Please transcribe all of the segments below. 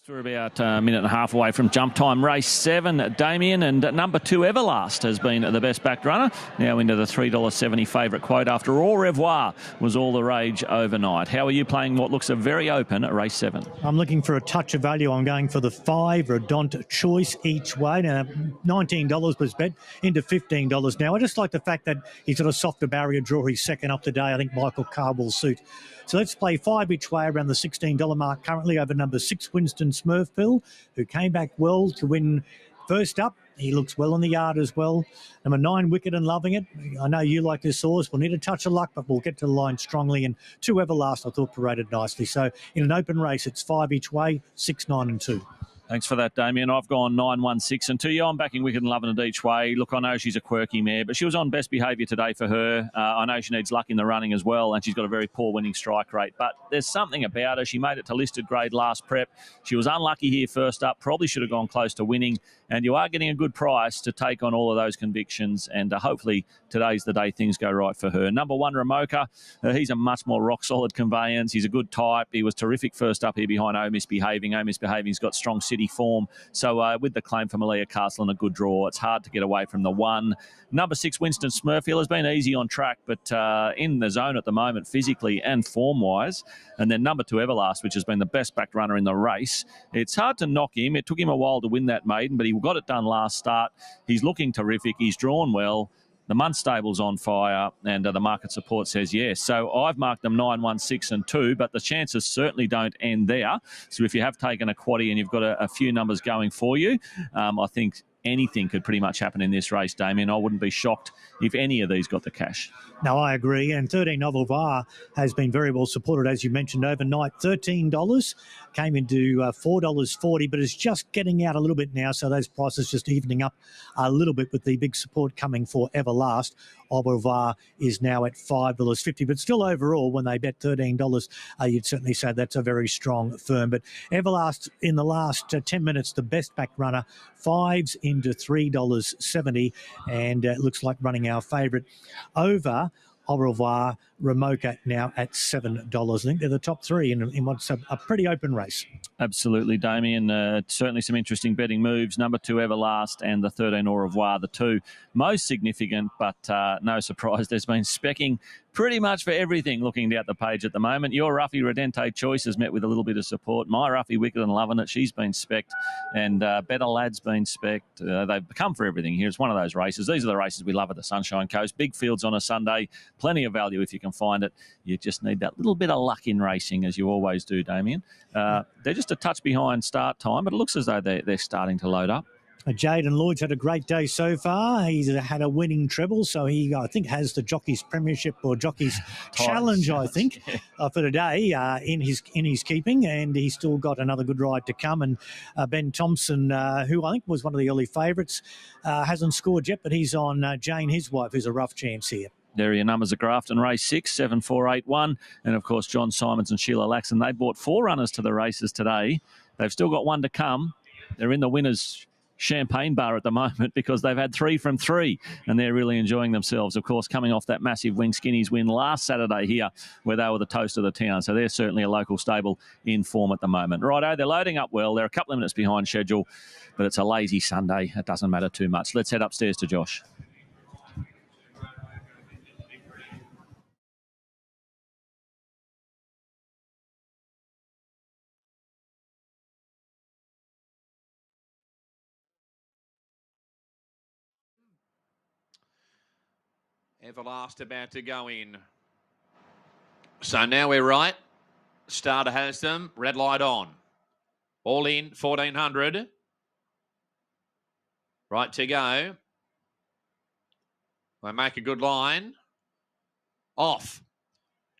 We're about a minute and a half away from jump time. Race 7, Damien, and number 2, Everlast, has been the best backed runner. Now into the $3.70 favourite quote after Au Revoir was all the rage overnight. How are you playing what looks a very open at race 7? I'm looking for a touch of value. I'm going for the 5 Redont choice each way. Now, $19 was bet into $15 now. I just like the fact that he's got a softer barrier draw. He's second up today. I think Michael Carr will suit. So let's play 5 each way around the $16 mark currently over number 6, Winston Smurfville, who came back well to win first up. He looks well on the yard as well. Number 9, Wicked'n Lovin'it. I know you like this horse. We'll need a touch of luck, but we'll get to the line strongly. And 2 Everlast, I thought, paraded nicely. So in an open race, it's 5 each way, 6, 9 and 2. Thanks for that, Damien. I've gone 9, 1, 6 and 2. Yeah, I'm backing Wicked'n Lovin'it each way. Look, I know she's a quirky mare, but she was on best behaviour today for her. I know she needs luck in the running as well, and she's got a very poor winning strike rate. But there's something about her. She made it to listed grade last prep. She was unlucky here first up. Probably should have gone close to winning. And you are getting a good price to take on all of those convictions. And hopefully today's the day things go right for her. Number 1, Ramoka. He's a much more rock-solid conveyance. He's a good type. He was terrific first up here behind Oh Misbehaving. Oh Misbehaving's got strong city form. So with the claim for Malia Castle and a good draw, it's hard to get away from the 1. Number 6, Winston Smurfville, has been easy on track, but in the zone at the moment physically and form-wise. And then number 2, Everlast, which has been the best-backed runner in the race. It's hard to knock him. It took him a while to win that maiden, but he got it done last start. He's looking terrific. He's drawn well. The Munt stable's on fire, and the market support says yes. So I've marked them 9, 1, 6 and 2, but the chances certainly don't end there. So if you have taken a quaddie and you've got a few numbers going for you, I think anything could pretty much happen in this race, Damien. I wouldn't be shocked if any of these got the cash. No, I agree. And 13 Au Revoir has been very well supported, as you mentioned, overnight. $13, came into $4.40, but is just getting out a little bit now. So those prices just evening up a little bit with the big support coming for Everlast. Au Revoir is now at $5.50, but still overall, when they bet $13, you'd certainly say that's a very strong firm. But Everlast in the last 10 minutes, the best back runner, 5s into $3.70, and it looks like running our favourite over Au Revoir, Ramoka now at $7. I think they're the top 3 in what's a pretty open race. Absolutely, Damien. Certainly some interesting betting moves. Number 2, Everlast, and the 13, Au Revoir, the 2 most significant, but no surprise, there's been specking pretty much for everything looking down the page at the moment. Your Ruffy Redente choice has met with a little bit of support. My Ruffy Wicked'n Lovin'it, she's been specced, and Better Lad's been specced. They've come for everything here. It's one of those races. These are the races we love at the Sunshine Coast. Big fields on a Sunday, plenty of value if you can find it. You just need that little bit of luck in racing, as you always do, Damien. They're just a touch behind start time, but it looks as though they're starting to load up. Jaden Lloyd's had a great day so far. He's had a winning treble, so he, I think, has the Jockey's Premiership or Jockey's Challenge, I think, for today in his keeping, and he's still got another good ride to come. And Ben Thompson, who I think was one of the early favourites, hasn't scored yet, but he's on Jane, his wife, who's a rough chance here. There are your numbers at Grafton Race 6, 7, 4, 8, 1. And, of course, John Simons and Sheila Laxon. They brought 4 runners to the races today. They've still got 1 to come. They're in the winners' champagne bar at the moment because they've had 3 from 3 and they're really enjoying themselves, of course, coming off that massive Wing Skinnies win last Saturday here where they were the toast of the town. So they're certainly a local stable in form at the moment. Righto, they're loading up well. They're a couple of minutes behind schedule, but it's a lazy Sunday. It doesn't matter too much. Let's head upstairs to Josh. Everlast about to go in. So now we're right. Starter has them. Red light on. All in, 1400. Right to go. They make a good line. Off.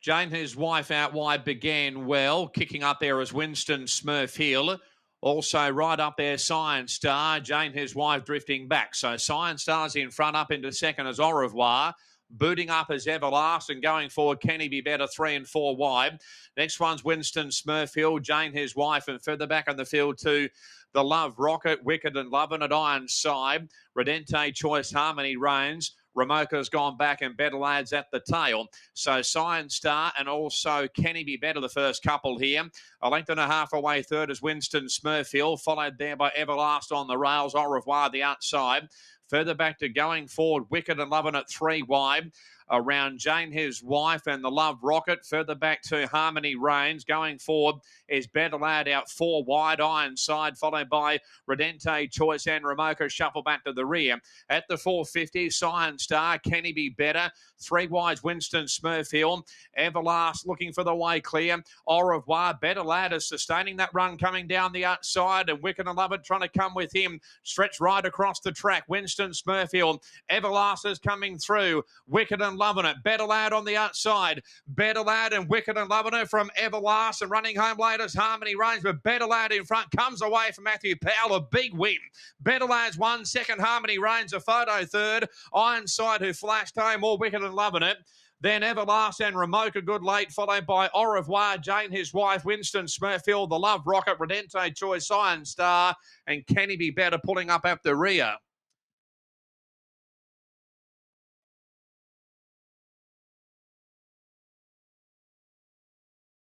Jane, his wife out wide, began well. Kicking up there is Winston Smurfville. Also right up there, Science Star. Jane, his wife, drifting back. So Science Star's in front, up into second as Au Revoir. Booting up as Everlast, and going forward, can he be better? 3 and 4 wide. Next one's Winston Smurfville, Jane, his wife, and further back on the field too, the Love Rocket, Wicked'n Lovin'it, Ironside, Redente Choice Harmony Reigns, Ramoka's gone back and Better Lads at the tail. So Science Star and also Can He Be Better, the first couple here. A length and a half away third is Winston Smurfield, followed there by Everlast on the rails. Au Revoir the outside. Further back to Going Forward, Wicked'n Lovin'it 3 wide. Around Jane, his wife, and the Love Rocket. Further back to Harmony Reigns. Going forward is Better Lad out 4 wide. Ironside, followed by Redente Choice and Ramoka shuffle back to the rear. At the 450, Science Star, Can He Be Better? 3 wides, Winston Smurfield. Everlast looking for the way clear. Au Revoir, Better Lad is sustaining that run coming down the outside, and Wicked'n Lovin'it trying to come with him. Stretch right across the track. Winston Smurfield. Everlast is coming through. Wicked'n Lovin'it. Better Lad on the outside. Better Lad and Wicked'n Lovin'it from Everlast, and running home late as Harmony Reigns, but Better Lad in front comes away from Matthew Powell. A big win. Better Lad's 1 second. Harmony Reigns a photo third. Ironside, who flashed home more Wicked'n Lovin'it. Then Everlast and Ramoka good late, followed by Au Revoir, Jane, his wife, Winston Smurfield, the Love Rocket, Redente Choice, Science Star, and Can He Be Better pulling up at the rear.